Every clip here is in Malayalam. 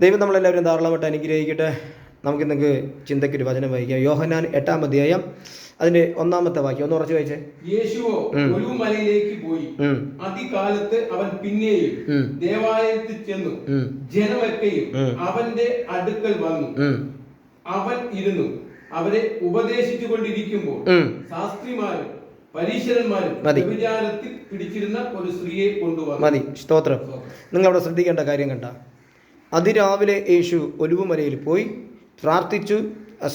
ദൈവം നമ്മളെല്ലാവരും ധാരാളമായിട്ട് അനുഗ്രഹിക്കട്ടെ. നമുക്കിന്നൊക്കെ ചിന്തയ്ക്കൊരു വചനം വായിക്കാം. യോഹന്നാൻ 8-ാം അധ്യായം അതിന്റെ 1-ാമത്തെ വാക്യം ഒന്ന് ഉറച്ചു വായിച്ചേ. യേശുവോ ഒലിവുമലയിലേക്ക് പോയി. അതികാലത്ത് അവൻ പിന്നെയും ദേവാലയത്തിൽ ചെന്നു. ജനമൊക്കെയും അവന്റെ അടുക്കൽ വന്നു. അവൻ ഇരുന്നു അവരെ ഉപദേശിച്ചു കൊണ്ടിരിക്കുമ്പോൾ ശാസ്ത്രിമാരും പരീശന്മാരും വ്യഭിചാരത്തിൽ പിടിച്ചിരുന്ന ഒരു സ്ത്രീയെ കൊണ്ടുവന്നു. മതി, സ്തോത്രം. നിങ്ങൾ അവിടെ ശ്രദ്ധിക്കേണ്ട കാര്യം കണ്ട, അതിരാവിലെ യേശു ഒലിവുമലയിൽ പോയി പ്രാർത്ഥിച്ചു.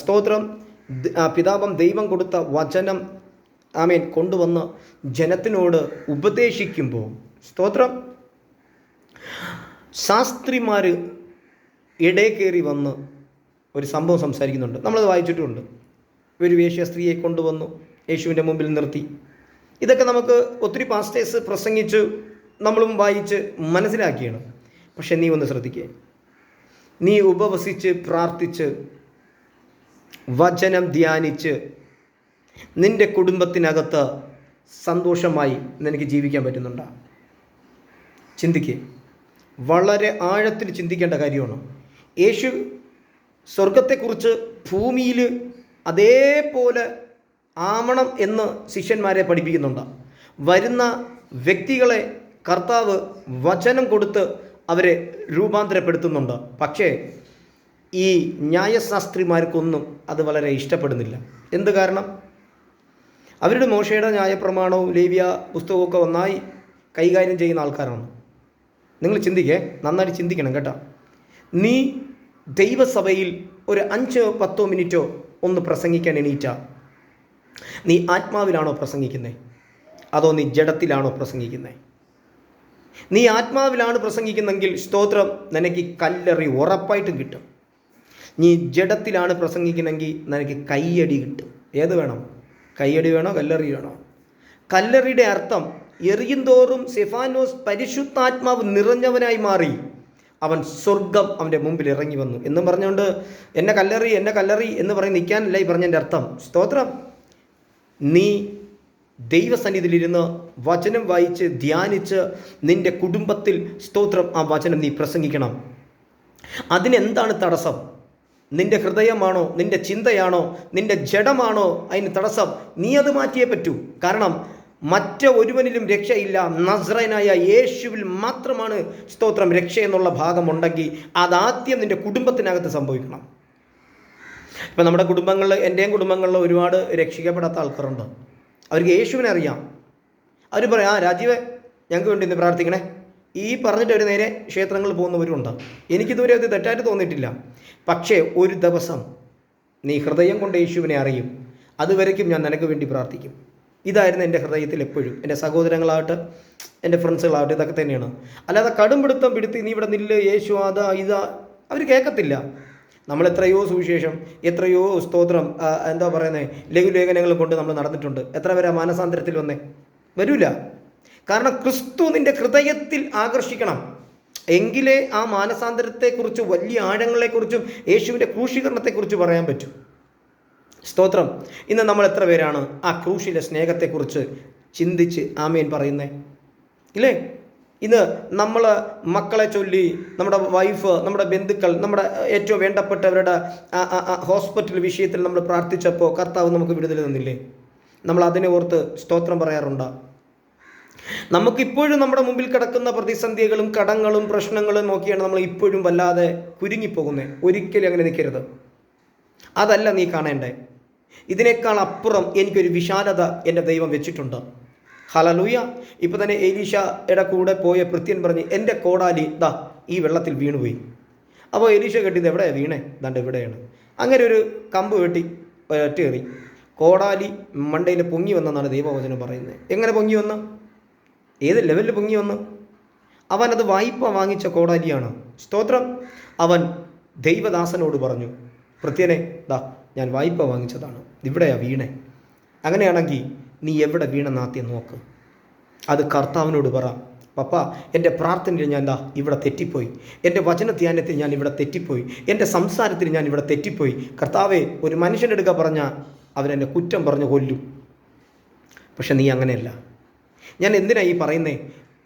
സ്തോത്രം. പിതാവം ദൈവം കൊടുത്ത വചനം ആമേൻ കൊണ്ടുവന്ന് ജനത്തിനോട് ഉപദേശിക്കുമ്പോൾ സ്തോത്രം ശാസ്ത്രിമാർ ഇടേ കയറി വന്ന് ഒരു സംഭവം സംസാരിക്കുന്നുണ്ട്. നമ്മളത് വായിച്ചിട്ടുമുണ്ട്. ഒരു വേശ്യ സ്ത്രീയെ കൊണ്ടുവന്നു യേശുവിൻ്റെ മുമ്പിൽ നിർത്തി. ഇതൊക്കെ നമുക്ക് ഒത്തിരി പാസ്റ്റേഴ്സ് പ്രസംഗിച്ച് നമ്മളും വായിച്ച് മനസ്സിലാക്കിയാണ്. പക്ഷെ നീ ഒന്ന് ശ്രദ്ധിക്കുക. നീ ഉപവസിച്ച് പ്രാർത്ഥിച്ച് വചനം ധ്യാനിച്ച് നിൻ്റെ കുടുംബത്തിനകത്ത് സന്തോഷമായി നിനക്ക് ജീവിക്കാൻ പറ്റുന്നുണ്ടോ? ചിന്തിക്കുക. വളരെ ആഴത്തിൽ ചിന്തിക്കേണ്ട കാര്യമാണ്. യേശു സ്വർഗത്തെക്കുറിച്ച് ഭൂമിയിൽ അതേപോലെ ആവണം എന്ന് ശിഷ്യന്മാരെ പഠിപ്പിക്കുന്നുണ്ട്. വരുന്ന വ്യക്തികളെ കർത്താവ് വചനം കൊടുത്ത് അവരെ രൂപാന്തരപ്പെടുത്തുന്നുണ്ട്. പക്ഷേ ഈ ന്യായശാസ്ത്രിമാർക്കൊന്നും അത് വളരെ ഇഷ്ടപ്പെടുന്നില്ല. എന്ത് കാരണം? അവരുടെ മോശയുടെ ന്യായപ്രമാണവും ലേവ്യ പുസ്തകമൊക്കെ ഒന്നായി കൈകാര്യം ചെയ്യുന്ന ആൾക്കാരാണ്. നിങ്ങൾ ചിന്തിക്കേ, നന്നായിട്ട് ചിന്തിക്കണം കേട്ടോ. നീ ദൈവസഭയിൽ ഒരു 5-10 മിനിറ്റോ ഒന്ന് പ്രസംഗിക്കാൻ എണീറ്റാ നീ ആത്മാവിലാണോ പ്രസംഗിക്കുന്നത്, അതോ നീ ജഡത്തിലാണോ പ്രസംഗിക്കുന്നത്? നീ ആത്മാവിലാണ് പ്രസംഗിക്കുന്നെങ്കിൽ സ്തോത്രം, നിനക്ക് കല്ലെറി ഉറപ്പായിട്ടും കിട്ടും. നീ ജഡത്തിലാണ് പ്രസംഗിക്കുന്നെങ്കിൽ നിനക്ക് കയ്യടി കിട്ടും. ഏത് വേണം? കയ്യടി വേണോ കല്ലെറി വേണോ? കല്ലെറിയുടെ അർത്ഥം എറിയുന്തോറും സെഫാനോസ് പരിശുദ്ധാത്മാവ് നിറഞ്ഞവനായി മാറി. അവൻ സ്വർഗം അവൻ്റെ മുമ്പിൽ ഇറങ്ങി വന്നു എന്നും പറഞ്ഞുകൊണ്ട് എന്നെ കല്ലെറി എന്ന് പറഞ്ഞ് നിൽക്കാനല്ല ഈ പറഞ്ഞതിൻ്റെ അർത്ഥം. സ്തോത്രം. നീ ദൈവസന്നിധിയിലിരുന്ന് വചനം വായിച്ച് ധ്യാനിച്ച് നിൻ്റെ കുടുംബത്തിൽ സ്തോത്രം ആ വചനം നീ പ്രസംഗിക്കണം. അതിനെന്താണ് തടസ്സം? നിൻ്റെ ഹൃദയമാണോ, നിൻ്റെ ചിന്തയാണോ, നിൻ്റെ ജഡമാണോ അതിന് തടസ്സം? നീ അത് മാറ്റിയേ പറ്റൂ. കാരണം മറ്റൊരുവനിലും രക്ഷയില്ല, നസ്രയനായ യേശുവിൽ മാത്രമാണ് സ്തോത്രം രക്ഷ എന്നുള്ള ഭാഗമുണ്ടെങ്കിൽ അതാദ്യം നിൻ്റെ കുടുംബത്തിനകത്ത് സംഭവിക്കണം. ഇപ്പം നമ്മുടെ കുടുംബങ്ങളിൽ, എൻ്റെയും കുടുംബങ്ങളിൽ ഒരുപാട് രക്ഷിക്കപ്പെടാത്ത ആൾക്കാരുണ്ട്. അവർക്ക് യേശുവിനെ അറിയാം. അവർ പറയാം, രാജീവേ ഞങ്ങൾക്ക് വേണ്ടി ഇന്ന് പ്രാർത്ഥിക്കണേ. ഈ പറഞ്ഞിട്ട് അവർ നേരെ ക്ഷേത്രങ്ങളിൽ പോകുന്നവരുണ്ട്. എനിക്കിതുവരെ അത് തെറ്റായിട്ട് തോന്നിയിട്ടില്ല. പക്ഷേ ഒരു ദിവസം നീ ഹൃദയം കൊണ്ട് യേശുവിനെ അറിയും. അതുവരയ്ക്കും ഞാൻ നിനക്ക് വേണ്ടി പ്രാർത്ഥിക്കും. ഇതായിരുന്നു എൻ്റെ ഹൃദയത്തിൽ എപ്പോഴും. എൻ്റെ സഹോദരങ്ങളാകട്ടെ, എൻ്റെ ഫ്രണ്ട്സുകളാകട്ടെ, ഇതൊക്കെ തന്നെയാണ്. അല്ലാതെ കടുംപിടുത്തം പിടുത്തി നീ ഇവിടെ നില്ല്, യേശു അതാ ഇതാ, അവർ കേൾക്കത്തില്ല. നമ്മൾ എത്രയോ സുവിശേഷം, എത്രയോ സ്തോത്രം എന്താ പറയുന്നത്, ലഘുലേഖനങ്ങൾ കൊണ്ട് നമ്മൾ നടന്നിട്ടുണ്ട്. എത്ര പേരാ മാനസാന്തരത്തിൽ വന്നേ? വരൂല. കാരണം ക്രിസ്തു നിൻ്റെ ഹൃദയത്തിൽ ആകർഷിക്കണം. എങ്കിലേ ആ മാനസാന്തരത്തെക്കുറിച്ച്, വലിയ ആഴങ്ങളെക്കുറിച്ചും യേശുവിൻ്റെ ക്രൂശീകരണത്തെക്കുറിച്ച് പറയാൻ പറ്റും. സ്തോത്രം. ഇന്ന് നമ്മൾ എത്ര പേരാണ് ആ ക്രൂശിലെ സ്നേഹത്തെക്കുറിച്ച് ചിന്തിച്ച് ആമേൻ പറയുന്നേ? ഇല്ലേ? ഇന്ന് നമ്മൾ മക്കളെ ചൊല്ലി, നമ്മുടെ വൈഫ്, നമ്മുടെ ബന്ധുക്കൾ, നമ്മുടെ ഏറ്റവും വേണ്ടപ്പെട്ടവരുടെ ഹോസ്പിറ്റൽ വിഷയത്തിൽ നമ്മൾ പ്രാർത്ഥിച്ചപ്പോൾ കർത്താവ് നമുക്ക് വിടുതൽ തന്നില്ലേ? നമ്മൾ അതിനെ ഓർത്ത് സ്തോത്രം പറയാറുണ്ടോ? നമുക്കിപ്പോഴും നമ്മുടെ മുമ്പിൽ കിടക്കുന്ന പ്രതിസന്ധികളും കടങ്ങളും പ്രശ്നങ്ങളും നോക്കിയാണ് നമ്മൾ ഇപ്പോഴും വല്ലാതെ കുരുങ്ങിപ്പോകുന്നത്. ഒരിക്കലും അങ്ങനെ നിൽക്കരുത്. അതല്ല നീ കാണേണ്ടേ. ഇതിനേക്കാൾ അപ്പുറം എനിക്കൊരു വിശാലത എൻ്റെ ദൈവം വെച്ചിട്ടുണ്ട്. ഹല്ലേലൂയ. ഇപ്പം തന്നെ എലീശയുടെ കൂടെ പോയ ഭൃത്യൻ പറഞ്ഞ്, എൻ്റെ കോടാലി ദാ ഈ വെള്ളത്തിൽ വീണുപോയി. അപ്പോൾ എലീശ കെട്ടിയത് എവിടെയാണ് വീണേ? ദാണ്ട് ഇവിടെയാണ്. അങ്ങനെ ഒരു കമ്പ് വെട്ടി ഒറ്റയേറി കോടാലി മണ്ടയിൽ പൊങ്ങി വന്നെന്നാണ് ദൈവവചനം പറയുന്നത്. എങ്ങനെ പൊങ്ങി വന്ന്? ഏത് ലെവലിൽ പൊങ്ങി വന്ന്? അവനത് വായ്പ വാങ്ങിച്ച കോടാലിയാണ്. സ്തോത്രം. അവൻ ദൈവദാസനോട് പറഞ്ഞു, ഭൃത്യനെ ദാ ഞാൻ വായ്പ വാങ്ങിച്ചതാണ്, ഇവിടെയാണ് വീണേ. അങ്ങനെയാണെങ്കിൽ നീ എവിടെ വീണെന്നാദ്യം നോക്ക്. അത് കർത്താവിനോട് പറ, പപ്പ എൻ്റെ പ്രാർത്ഥനയിൽ ഞാൻ ഇവിടെ തെറ്റിപ്പോയി, എൻ്റെ വചനധ്യാനത്തിൽ ഞാൻ ഇവിടെ തെറ്റിപ്പോയി, എൻ്റെ സംസാരത്തിൽ ഞാൻ ഇവിടെ തെറ്റിപ്പോയി. കർത്താവെ, ഒരു മനുഷ്യനെടുക്കുക പറഞ്ഞാൽ അവരെന്നെ കുറ്റം പറഞ്ഞ് കൊല്ലും. പക്ഷെ നീ അങ്ങനെയല്ല. ഞാൻ എന്തിനാണ് ഈ പറയുന്നേ?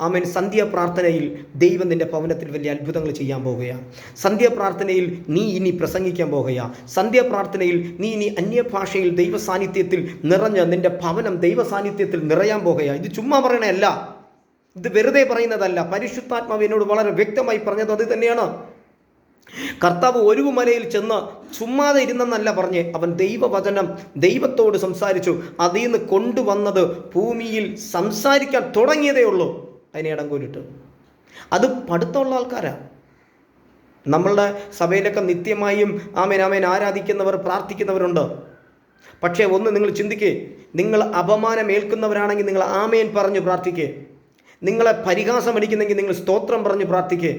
ആമേൻ, സന്ധ്യാപ്രാർത്ഥനയിൽ ദൈവം നിൻ്റെ ഭവനത്തിൽ വലിയ അത്ഭുതങ്ങൾ ചെയ്യാൻ പോകുകയാണ്. സന്ധ്യാപ്രാർത്ഥനയിൽ നീ ഇനി പ്രസംഗിക്കാൻ പോകുകയാണ്. സന്ധ്യാപ്രാർത്ഥനയിൽ നീ ഇനി അന്യഭാഷയിൽ ദൈവ സാന്നിധ്യത്തിൽ നിറഞ്ഞ് നിൻ്റെ ഭവനം ദൈവ സാന്നിധ്യത്തിൽ നിറയാൻ പോകുകയാണ്. ഇത് ചുമ്മാ പറയണതല്ല, ഇത് വെറുതെ പറയുന്നതല്ല. പരിശുദ്ധാത്മാവ് എന്നോട് വളരെ വ്യക്തമായി പറഞ്ഞത് അത് തന്നെയാണ്. കർത്താവ് ഒരു മലയിൽ ചെന്ന് ചുമ്മാതെ ഇരുന്നെന്നല്ല പറഞ്ഞ്, അവൻ ദൈവവചനം ദൈവത്തോട് സംസാരിച്ചു. അതിൽ നിന്ന് കൊണ്ടുവന്നത് ഭൂമിയിൽ സംസാരിക്കാൻ തുടങ്ങിയതേ ഉള്ളൂ. അതിനെ ഇടംകൂലിട്ട്. അത് പഠിത്തമുള്ള ആൾക്കാരാണ്. നമ്മളുടെ സഭയിലൊക്കെ നിത്യമായും ആമേൻ ആരാധിക്കുന്നവർ, പ്രാർത്ഥിക്കുന്നവരുണ്ട്. പക്ഷേ ഒന്ന് നിങ്ങൾ ചിന്തിക്കേ, നിങ്ങൾ അപമാനം ഏൽക്കുന്നവരാണെങ്കിൽ നിങ്ങൾ ആമേൻ പറഞ്ഞു പ്രാർത്ഥിക്കേ. നിങ്ങളെ പരിഹാസം അടിക്കുന്നെങ്കിൽ നിങ്ങൾ സ്തോത്രം പറഞ്ഞു പ്രാർത്ഥിക്കേ.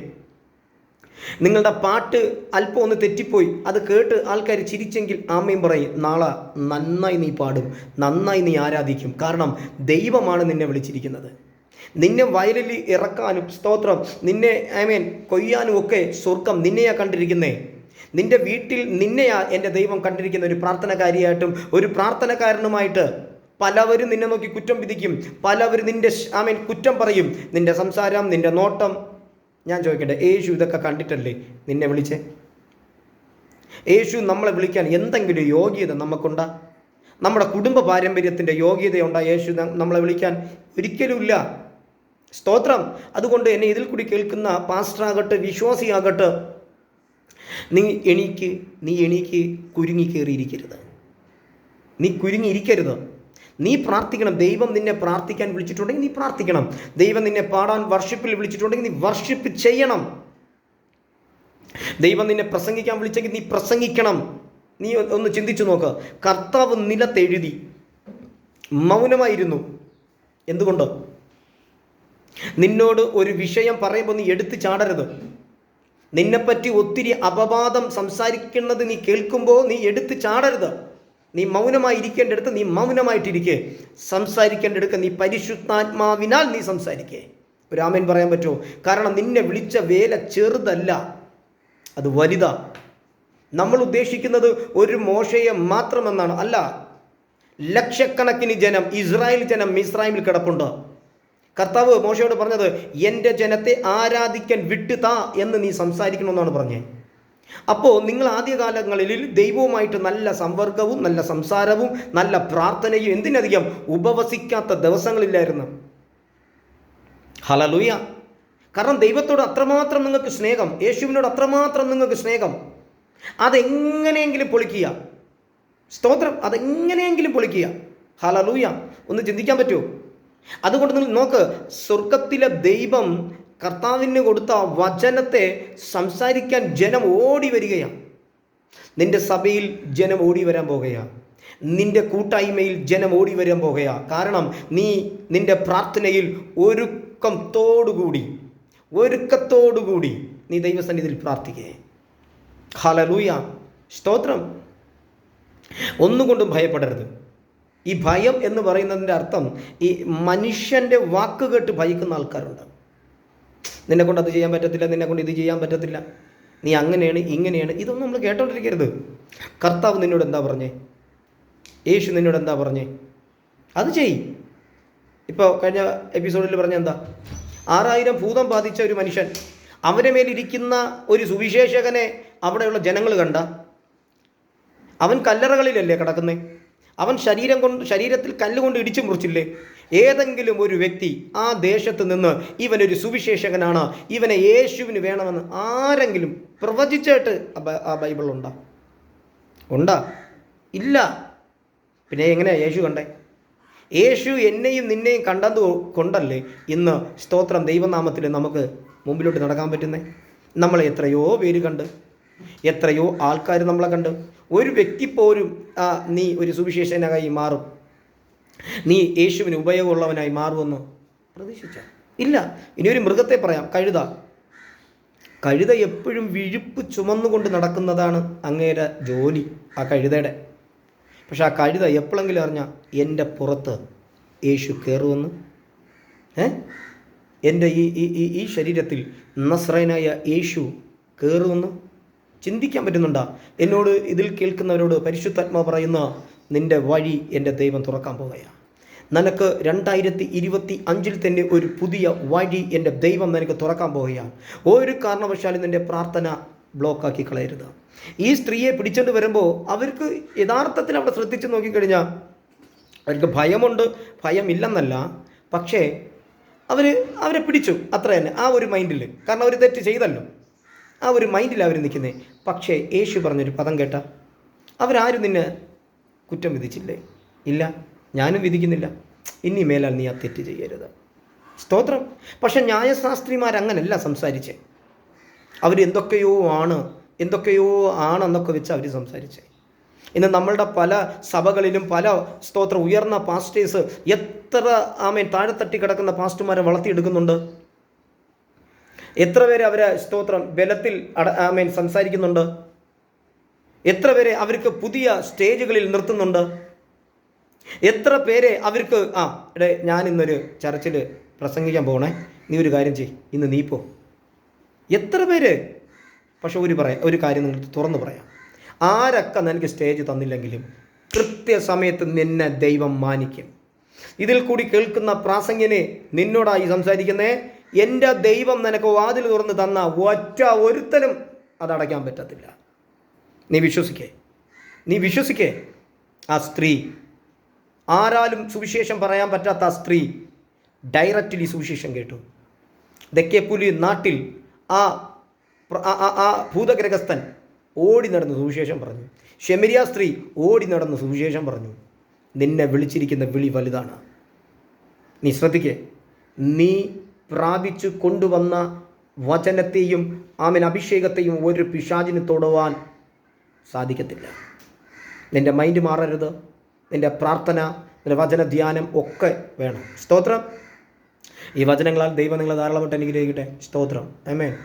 നിങ്ങളുടെ പാട്ട് അല്പം ഒന്ന് തെറ്റിപ്പോയി, അത് കേട്ട് ആൾക്കാർ ചിരിച്ചെങ്കിൽ ആമേൻ പറയും. നാളെ നന്നായി നീ പാടും, നന്നായി നീ ആരാധിക്കും. കാരണം ദൈവമാണ് നിന്നെ വിളിച്ചിരിക്കുന്നത്. നിന്നെ വയലിൽ ഇറക്കാനും സ്തോത്രം, നിന്നെ കൊയ്യാനും ഒക്കെ സ്വർഗം നിന്നെയാ കണ്ടിരിക്കുന്നേ. നിന്റെ വീട്ടിൽ നിന്നെയാ എൻ്റെ ദൈവം കണ്ടിരിക്കുന്ന ഒരു പ്രാർത്ഥനക്കാരിയായിട്ടും ഒരു പ്രാർത്ഥനക്കാരനുമായിട്ട്. പലവരും നിന്നെ നോക്കി കുറ്റം വിധിക്കും, പലവരും നിന്റെ കുറ്റം പറയും. നിന്റെ സംസാരം, നിന്റെ നോട്ടം. ഞാൻ ചോദിക്കട്ടെ, യേശു ഇതൊക്കെ കണ്ടിട്ടല്ലേ നിന്നെ വിളിച്ചേ? യേശു നമ്മളെ വിളിക്കാൻ എന്തെങ്കിലും യോഗ്യത നമുക്കുണ്ടാ? നമ്മുടെ കുടുംബ പാരമ്പര്യത്തിൻ്റെ യോഗ്യതയുണ്ടാ യേശു നമ്മളെ വിളിക്കാൻ? ഒരിക്കലുമില്ല. സ്തോത്രം. അതുകൊണ്ട് എന്നെ ഇതിൽ കൂടി കേൾക്കുന്ന പാസ്റ്ററാകട്ടെ, വിശ്വാസിയാകട്ടെ, നീ എണീക്ക് കുരുങ്ങിക്കേറിയിരിക്കരുത്. നീ കുരുങ്ങിയിരിക്കരുത്. നീ പ്രാർത്ഥിക്കണം. ദൈവം നിന്നെ പ്രാർത്ഥിക്കാൻ വിളിച്ചിട്ടുണ്ടെങ്കിൽ നീ പ്രാർത്ഥിക്കണം. ദൈവം നിന്നെ പാടാൻ വർഷിപ്പിൽ വിളിച്ചിട്ടുണ്ടെങ്കിൽ നീ വർഷിപ്പ് ചെയ്യണം. ദൈവം നിന്നെ പ്രസംഗിക്കാൻ വിളിച്ചെങ്കിൽ നീ പ്രസംഗിക്കണം. നീ ഒന്ന് ചിന്തിച്ചു നോക്ക്. കർത്താവ് നിലത്തെഴുതി മൗനമായിരുന്നു. എന്തുകൊണ്ട്? നിന്നോട് ഒരു വിഷയം പറയുമ്പോൾ നീ എടുത്തു ചാടരുത്. നിന്നെപ്പറ്റി ഒത്തിരി അപവാദം സംസാരിക്കുന്നത് നീ കേൾക്കുമ്പോൾ നീ എടുത്തു ചാടരുത്. നീ മൗനമായി ഇരിക്കേണ്ടടുത്ത് നീ മൗനമായിട്ടിരിക്കേ. സംസാരിക്കേണ്ടടുത്ത് നീ പരിശുദ്ധാത്മാവിനാൽ നീ സംസാരിക്കേ. ഒരു ആമേൻ പറയാൻ പറ്റുമോ? കാരണം നിന്നെ വിളിച്ച വേല ചെറുതല്ല, അത് വലുതാ. നമ്മൾ ഉദ്ദേശിക്കുന്നത് ഒരു മോശയെ മാത്രമെന്നാണ്. അല്ല, ലക്ഷക്കണക്കിന് ജനം, ഇസ്രായേൽ ജനം മിസ്രൈമിൽ കിടപ്പുണ്ട്. കർത്താവ് മോശയോട് പറഞ്ഞത്, എൻ്റെ ജനത്തെ ആരാധിക്കാൻ വിട്ടുതാ എന്ന് നീ സംസാരിക്കണമെന്നാണ് പറഞ്ഞത്. അപ്പോൾ നിങ്ങൾ ആദ്യകാലങ്ങളിൽ ദൈവവുമായിട്ട് നല്ല സമ്പർക്കവും നല്ല സംസാരവും നല്ല പ്രാർത്ഥനയും, എന്തിനധികം ഉപവസിക്കാത്ത ദിവസങ്ങളില്ലായിരുന്നു. ഹല്ലേലൂയ. കാരണം ദൈവത്തോട് അത്രമാത്രം നിങ്ങൾക്ക് സ്നേഹം, യേശുവിനോട് അത്രമാത്രം നിങ്ങൾക്ക് സ്നേഹം. അതെങ്ങനെയെങ്കിലും പൊളിക്കുക. സ്തോത്രം. അതെങ്ങനെയെങ്കിലും പൊളിക്കുക. ഹല്ലേലൂയ. ഒന്ന് ചിന്തിക്കാൻ പറ്റുമോ? അതുകൊണ്ട് നിങ്ങൾ നോക്ക്, സ്വർഗത്തിലെ ദൈവം കർത്താവിന് കൊടുത്ത വചനത്തെ സംസാരിക്കാൻ ജനം ഓടി വരികയാണ്. നിന്റെ സഭയിൽ ജനം ഓടി വരാൻ പോകുകയാണ്. നിന്റെ കൂട്ടായ്മയിൽ ജനം ഓടി വരാൻ പോകുകയാണ്. കാരണം നീ നിന്റെ പ്രാർത്ഥനയിൽ ഒരുക്കത്തോടുകൂടി നീ ദൈവസന്നിധിയിൽ പ്രാർത്ഥിക്കേ. ഹല്ലേലൂയ. സ്തോത്രം. ഒന്നുകൊണ്ടും ഭയപ്പെടരുത്. ഈ ഭയം എന്ന് പറയുന്നതിൻ്റെ അർത്ഥം, ഈ മനുഷ്യൻ്റെ വാക്ക് കേട്ട് ഭയക്കുന്ന ആൾക്കാരുണ്ട്. നിന്നെ കൊണ്ട് അത് ചെയ്യാൻ പറ്റത്തില്ല, നിന്നെ കൊണ്ട് ഇത് ചെയ്യാൻ പറ്റത്തില്ല, നീ അങ്ങനെയാണ് ഇങ്ങനെയാണ്. ഇതൊന്നും നമ്മൾ കേട്ടോണ്ടിരിക്കരുത്. കർത്താവ് നിന്നോട് എന്താ പറഞ്ഞേ? യേശു നിന്നോട് എന്താ പറഞ്ഞേ? അത് ചെയ്. ഇപ്പോൾ കഴിഞ്ഞ എപ്പിസോഡിൽ പറഞ്ഞ എന്താ? 6000 ഭൂതം ബാധിച്ച ഒരു മനുഷ്യൻ, അവൻ്റെ മേലിരിക്കുന്ന ഒരു സുവിശേഷകനെ അവിടെയുള്ള ജനങ്ങൾ കണ്ട. അവൻ കല്ലറകളിലല്ലേ കിടക്കുന്നേ? അവൻ ശരീരത്തിൽ കല്ലുകൊണ്ട് ഇടിച്ചു മുറിച്ചില്ലേ? ഏതെങ്കിലും ഒരു വ്യക്തി ആ ദേശത്ത് നിന്ന് ഇവനൊരു സുവിശേഷകനാണ്, ഇവനെ യേശുവിന് വേണമെന്ന് ആരെങ്കിലും പ്രവചിച്ചിട്ട് ആ ബൈബിളുണ്ടാ? ഇല്ല. പിന്നെ എങ്ങനെയാ യേശു കണ്ടേ? യേശു എന്നെയും നിന്നെയും കണ്ടത് കൊണ്ടല്ലേ ഇന്ന് സ്തോത്രം ദൈവനാമത്തിൽ നമുക്ക് മുമ്പിലോട്ട് നടക്കാൻ പറ്റുന്നേ. നമ്മളെ എത്രയോ പേര് കണ്ട്, എത്രയോ ആൾക്കാർ നമ്മളെ കണ്ട്. ഒരു വ്യക്തി പോലും നീ ഒരു സുവിശേഷനായി മാറും, നീ യേശുവിന് ഉപയോഗമുള്ളവനായി മാറുമെന്ന് പ്രതീക്ഷിച്ച ഇല്ല. ഇനി ഒരു മൃഗത്തെ പറയാം, കഴുത എപ്പോഴും വിഴുപ്പ് ചുമന്നുകൊണ്ട് നടക്കുന്നതാണ് അങ്ങേരെ ജോലി, ആ കഴുതയുടെ. പക്ഷെ ആ കഴുത എപ്പോഴെങ്കിലും അറിഞ്ഞാൽ എൻ്റെ പുറത്ത് യേശു കയറുമെന്ന്, എൻ്റെ ഈ ശരീരത്തിൽ നസ്രയനായ യേശു കയറുമെന്ന് ചിന്തിക്കാൻ പറ്റുന്നുണ്ടോ? എന്നോട് ഇതിൽ കേൾക്കുന്നവരോട് പരിശുദ്ധാത്മാവ് പറയുന്ന, നിൻ്റെ വഴി എൻ്റെ ദൈവം തുറക്കാൻ പോകുകയാണ്. നിനക്ക് 2025 തന്നെ ഒരു പുതിയ വഴി എൻ്റെ ദൈവം നിനക്ക് തുറക്കാൻ പോവുകയാണ്. ഒരു കാരണവശാലും നിൻ്റെ പ്രാർത്ഥന ബ്ലോക്കാക്കി കളയരുത്. ഈ സ്ത്രീയെ പിടിച്ചുകൊണ്ട് വരുമ്പോൾ അവർക്ക് യഥാർത്ഥത്തിൽ അവിടെ ശ്രദ്ധിച്ച് നോക്കിക്കഴിഞ്ഞാൽ അവർക്ക് ഭയമുണ്ട്, ഭയമില്ലെന്നല്ല, പക്ഷേ അവരെ പിടിച്ചു, അത്ര തന്നെ. ആ ഒരു മൈൻഡിൽ, കാരണം അവർ തെറ്റ് ചെയ്തല്ലോ, ആ ഒരു മൈൻഡിൽ അവർ നിൽക്കുന്നത്. പക്ഷേ യേശു പറഞ്ഞൊരു പദം കേട്ട, അവരാരും നിന്നെ കുറ്റം വിധിച്ചില്ലേ? ഇല്ല, ഞാനും വിധിക്കുന്നില്ല. ഇനി മേലാൽ നീ ആ തെറ്റ് ചെയ്യരുത്. സ്തോത്രം. പക്ഷെ ന്യായശാസ്ത്രിമാരങ്ങനല്ല സംസാരിച്ചേ. അവർ എന്തൊക്കെയോ ആണെന്നൊക്കെ വെച്ച് അവർ സംസാരിച്ചേ. ഇന്ന് നമ്മളുടെ പല സഭകളിലും പല സ്തോത്രം ഉയർന്ന പാസ്റ്റേഴ്സ് എത്ര താഴെത്തട്ടി കിടക്കുന്ന പാസ്റ്റർമാരെ വളർത്തിയെടുക്കുന്നുണ്ട്. എത്ര പേരെ അവരെ സ്തോത്രം ബലത്തിൽ സംസാരിക്കുന്നുണ്ട്. എത്ര പേരെ അവർക്ക് പുതിയ സ്റ്റേജുകളിൽ നിർത്തുന്നുണ്ട്. എത്ര പേരെ അവർക്ക് ഞാൻ ഇന്നൊരു ചർച്ചിൽ പ്രസംഗിക്കാൻ പോകണേ, നീ ഒരു കാര്യം ചെയ്യ്, ഇന്ന് നീ പോ. എത്ര പേര്. പക്ഷെ ഒരു കാര്യം നിങ്ങൾക്ക് തുറന്നു പറയാം, ആരൊക്കെ നിനക്ക് സ്റ്റേജ് തന്നില്ലെങ്കിലും കൃത്യസമയത്ത് നിന്നെ ദൈവം മാനിക്കും. ഇതിൽ കൂടി കേൾക്കുന്ന പ്രാസംഗിനെ നിന്നോടായി സംസാരിക്കുന്നേ, എൻ്റെ ദൈവം നിനക്ക് വാതിൽ തുറന്ന് തന്ന ഒരുത്തനും അതടയ്ക്കാൻ പറ്റത്തില്ല. നീ വിശ്വസിക്കേ. ആ സ്ത്രീ, ആരാലും സുവിശേഷം പറയാൻ പറ്റാത്ത ആ സ്ത്രീ ഡയറക്റ്റ്ലി സുവിശേഷം കേട്ടു. ദക്കേപ്പുലി നാട്ടിൽ ആ ഭൂതഗ്രഹസ്ഥൻ ഓടി നടന്ന് സുവിശേഷം പറഞ്ഞു. ശമരിയ സ്ത്രീ ഓടി നടന്ന് സുവിശേഷം പറഞ്ഞു. നിന്നെ വിളിച്ചിരിക്കുന്ന വിളി വലുതാണ്. നീ ശ്രദ്ധിക്കേ. നീ പ്രാപിച്ചു കൊണ്ടുവന്ന വചനത്തെയും അഭിഷേകത്തെയും ഒരു പിശാചിന് തൊടുവാൻ സാധിക്കത്തില്ല. നിൻ്റെ മൈൻഡ് മാറരുത്. നിൻ്റെ പ്രാർത്ഥന, നിൻ്റെ വചന ധ്യാനം ഒക്കെ വേണം. സ്തോത്രം. ഈ വചനങ്ങളാൽ ദൈവം നിങ്ങളെ ധാരാളമായിട്ട് അനുഗ്രഹിക്കട്ടെ. സ്തോത്രം. ആമേൻ.